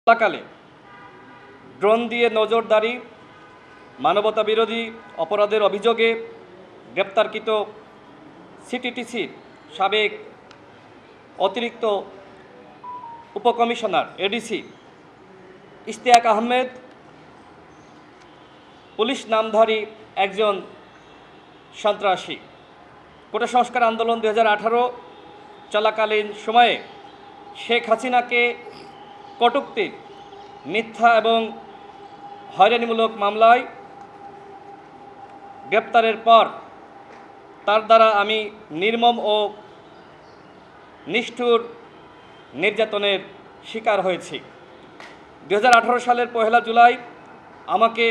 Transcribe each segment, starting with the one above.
হত্যাকালে drone দিয়ে নজরদারি, মানবতা বিরোধী অপরাধের অভিযোগে গ্রেপ্তারকৃত সিটিটিসির সাবেক অতিরিক্ত উপকমিশনার এডিসি ইশতিয়াক আহমেদ পুলিশ নামধারী একজন সন্ত্রাসী। কোটা সংস্কার আন্দোলন 2018 চলাকালীন সময়ে শেখ হাসিনাকে কটূক্তির, মিথ্যা এবং হয়রানিমূলক মামলায় গ্রেপ্তারের পর তার দ্বারা আমি নির্মম ও নিষ্ঠুর নির্যাতনের শিকার হয়েছি। 2018 সালের 1 জুলাই আমাকে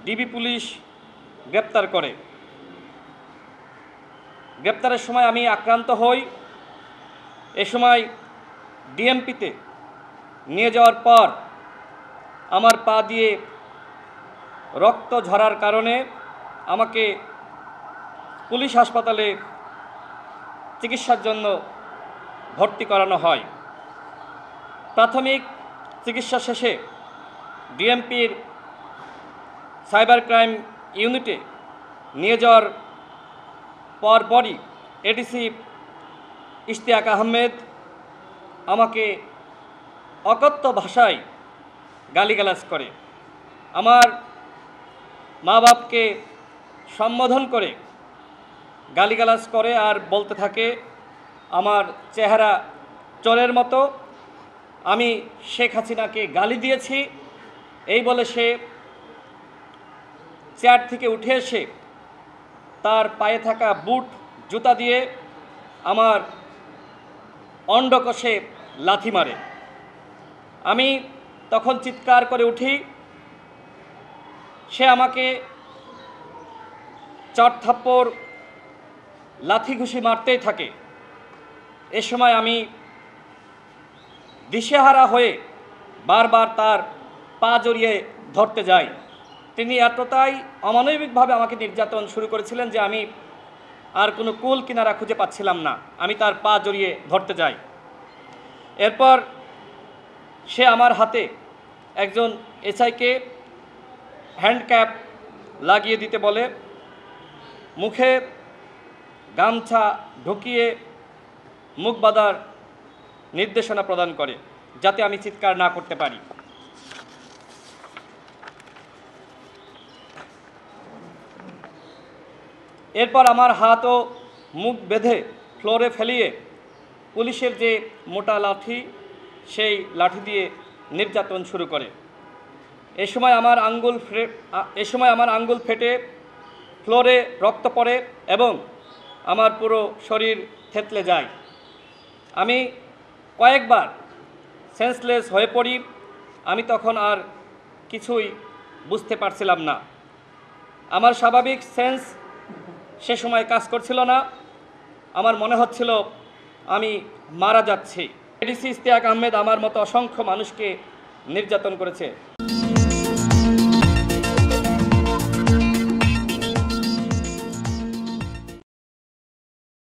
ডিবি পুলিশ গ্রেপ্তার করে। গ্রেপ্তারের সময় আমি আক্রান্ত হই। এ সময় ডিএমপিতে নিয়ে যাওয়ার পর আমার পা দিয়ে রক্ত ঝরার কারণে আমাকে পুলিশ হাসপাতালে চিকিৎসার জন্য ভর্তি করানো হয়। প্রাথমিক চিকিৎসা শেষে ডিএমপির সাইবার ক্রাইম ইউনিটে নিয়ে যাওয়ার পরপরই এডিসি ইশতিয়াক আহমেদ আমাকে অকথ্য ভাষায় গালিগালাজ করে, আমার মা বাপকে সম্বোধন করে গালিগালাজ করে আর বলতে থাকে আমার চেহারা চোরের মতো, আমি শেখ হাসিনাকে গালি দিয়েছি। এই বলে সে চেয়ার থেকে উঠে এসে তার পায়ে থাকা বুট জুতা দিয়ে আমার অন্ডকোষে লাথি মারে। আমি তখন চিৎকার করে উঠি। সে আমাকে চট থাপ্পড়, লাথি ঘুষি মারতেই থাকে। এ সময় আমি দিশেহারা হয়ে বারবার তার পা জড়িয়ে ধরতে যাই। তিনি এতটাই অমানবিকভাবে আমাকে নির্যাতন শুরু করেছিলেন যে আমি আর কোনো কুল কিনারা খুঁজে পাচ্ছিলাম না। আমি তার পা জড়িয়ে ধরতে যাই। এরপর সে আমার হাতে একজন এসআইকে হ্যান্ডক্যাপ লাগিয়ে দিতে বলে, মুখে গামছা ঢুকিয়ে মুখ বাঁধার নির্দেশনা প্রদান করে যাতে আমি চিৎকার না করতে পারি। এরপর আমার হাত ও মুখ বেঁধে ফ্লোরে ফেলিয়ে পুলিশের যে মোটা লাঠি, সেই লাঠি দিয়ে নির্যাতন শুরু করে। এ সময় আমার আঙ্গুল ফেটে ফ্লোরে রক্ত পড়ে এবং আমার পুরো শরীর থেতলে যায়। আমি কয়েকবার সেন্সলেস হয়ে পড়ি। আমি তখন আর কিছুই বুঝতে পারছিলাম না। আমার স্বাভাবিক সেন্স সে সময় কাজ করছিল না। আমার মনে হচ্ছিল আমি মারা যাচ্ছি। এডিসি ইশতিয়াক আহমেদ আমার মতো অসংখ্য মানুষকে নির্যাতন করেছে।